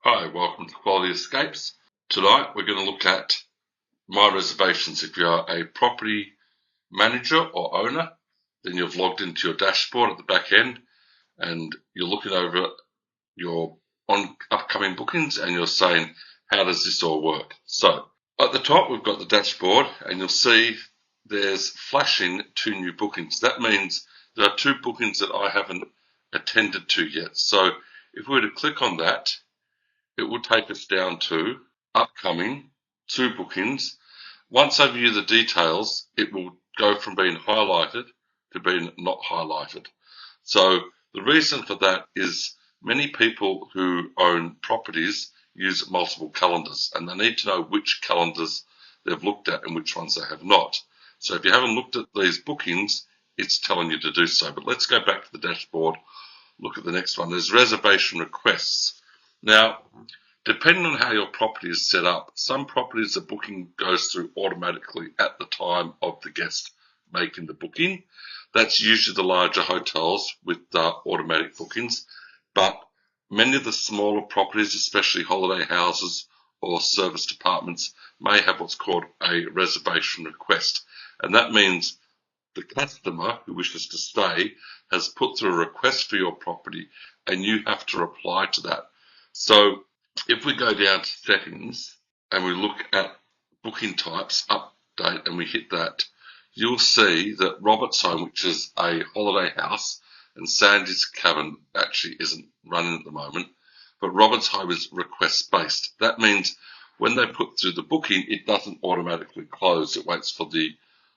Hi, welcome to Quality Escapes. Tonight we're going to look at My Reservations. If you are a property manager or owner, then you've logged into your dashboard at the back end and you're looking over your upcoming bookings and you're saying, how does this all work? So at the top we've got the dashboard and you'll see there's flashing 2 new bookings. That means there are 2 bookings that I haven't attended to yet. So if we were to click on that, it will take us down to upcoming 2 bookings. Once I view the details, it will go from being highlighted to being not highlighted. So the reason for that is many people who own properties use multiple calendars and they need to know which calendars they've looked at and which ones they have not. So if you haven't looked at these bookings, it's telling you to do so. But let's go back to the dashboard, look at the next one. There's reservation requests. Now, depending on how your property is set up, some properties the booking goes through automatically at the time of the guest making the booking. That's usually the larger hotels with automatic bookings, but many of the smaller properties, especially holiday houses or service departments, may have what's called a reservation request. And that means the customer who wishes to stay has put through a request for your property and you have to reply to that. So if we go down to settings and we look at booking types, update, and we hit that, you'll see that Robert's Home, which is a holiday house, and Sandy's Cabin actually isn't running at the moment, but Robert's Home is request-based. That means when they put through the booking, it doesn't automatically close. It waits for the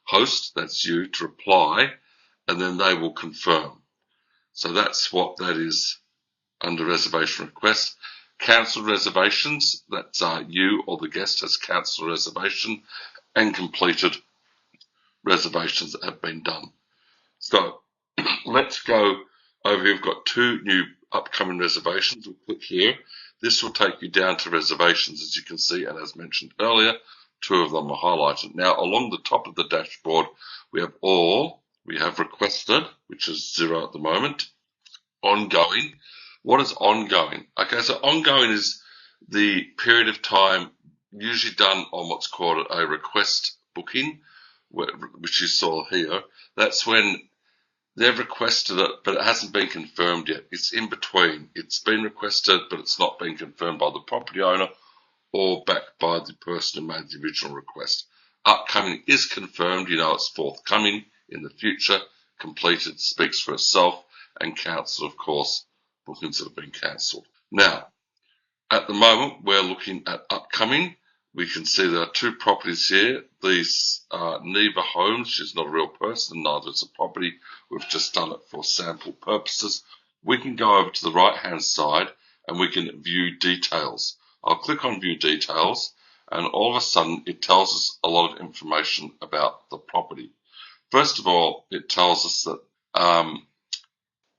host, that's you, to reply, and then they will confirm. So that's what that is under reservation request. Cancelled reservations, that's you or the guest has cancelled a reservation, and completed reservations that have been done. So let's go over here. We've got 2 new upcoming reservations. We'll click here. This will take you down to reservations, as you can see, and as mentioned earlier, 2 of them are highlighted. Now, along the top of the dashboard, we have requested, which is 0 at the moment, ongoing. What is ongoing? Okay, so ongoing is the period of time usually done on what's called a request booking, which you saw here. That's when they've requested it, but it hasn't been confirmed yet. It's in between. It's been requested, but it's not been confirmed by the property owner or backed by the person who made the original request. Upcoming is confirmed. You know it's forthcoming in the future. Completed speaks for itself, and cancelled, of course, bookings that have been cancelled. Now, at the moment, we're looking at upcoming. We can see there are 2 properties here. These Neva Homes, she's not a real person, neither is a property. We've just done it for sample purposes. We can go over to the right-hand side and we can view details. I'll click on view details and all of a sudden it tells us a lot of information about the property. First of all, it tells us that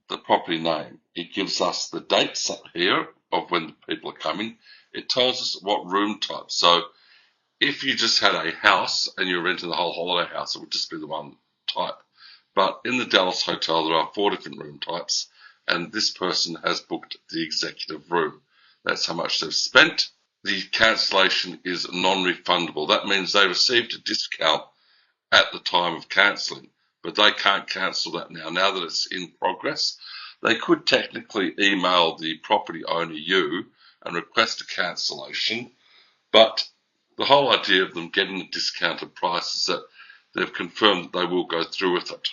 the property name. It gives us the dates up here of when the people are coming. It tells us what room type. So if you just had a house and you're renting the whole holiday house, it would just be the one type. But in the Dallas Hotel, there are 4 different room types, and this person has booked the executive room. That's how much they've spent. The cancellation is non-refundable. That means they received a discount at the time of cancelling, but they can't cancel that now. Now that it's in progress, they could technically email the property owner, you, and request a cancellation, but the whole idea of them getting a discounted price is that they've confirmed that they will go through with it.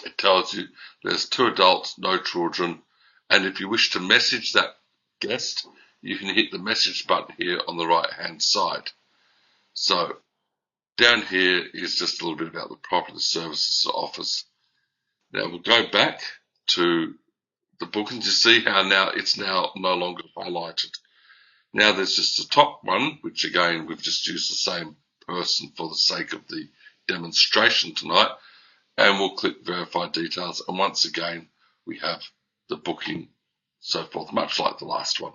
It tells you there's 2 adults, no children, and if you wish to message that guest, you can hit the message button here on the right-hand side. So down here is just a little bit about the property, the services it offers. Now we'll go back to the bookings. You see how now it's now no longer highlighted. Now there's just the top one, which again we've just used the same person for the sake of the demonstration tonight, and we'll click verify details, and once again we have the booking, so forth, much like the last one.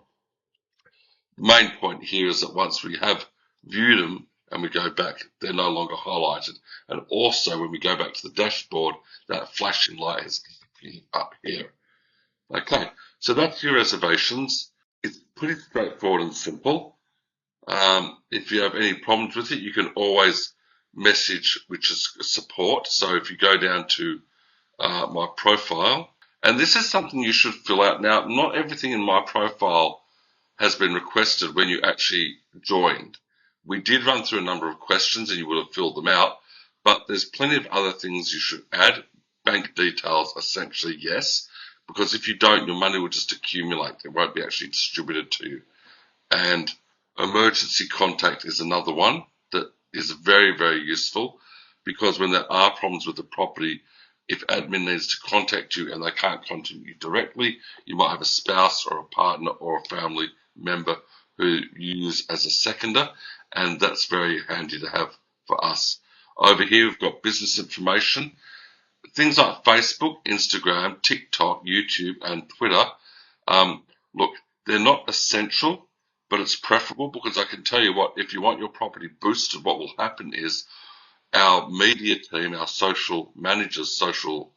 The main point here is that once we have viewed them and we go back, they're no longer highlighted, and also when we go back to the dashboard, that flashing light has disappeared up here. Okay, so that's your reservations. It's pretty straightforward and simple. If you have any problems with it, you can always message, which is support. So if you go down to my profile, and this is something you should fill out. Now, not everything in my profile has been requested when you actually joined. We did run through a number of questions and you would have filled them out, but there's plenty of other things you should add. Bank details, essentially, yes, because if you don't, your money will just accumulate. It won't be actually distributed to you. And emergency contact is another one that is very, very useful because when there are problems with the property, if admin needs to contact you and they can't contact you directly, you might have a spouse or a partner or a family member who you use as a seconder, and that's very handy to have for us. Over here, we've got business information. Things like Facebook, Instagram, TikTok, YouTube, and Twitter. Look, they're not essential, but it's preferable because I can tell you what, if you want your property boosted, what will happen is our media team, our social managers, social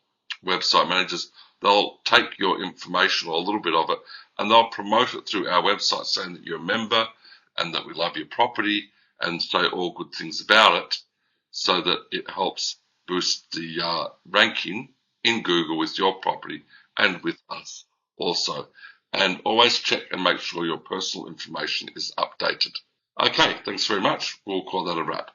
website managers, they'll take your information or a little bit of it and they'll promote it through our website saying that you're a member and that we love your property and say all good things about it so that it helps boost the ranking in Google with your property and with us also. And always check and make sure your personal information is updated. Okay, thanks very much. We'll call that a wrap.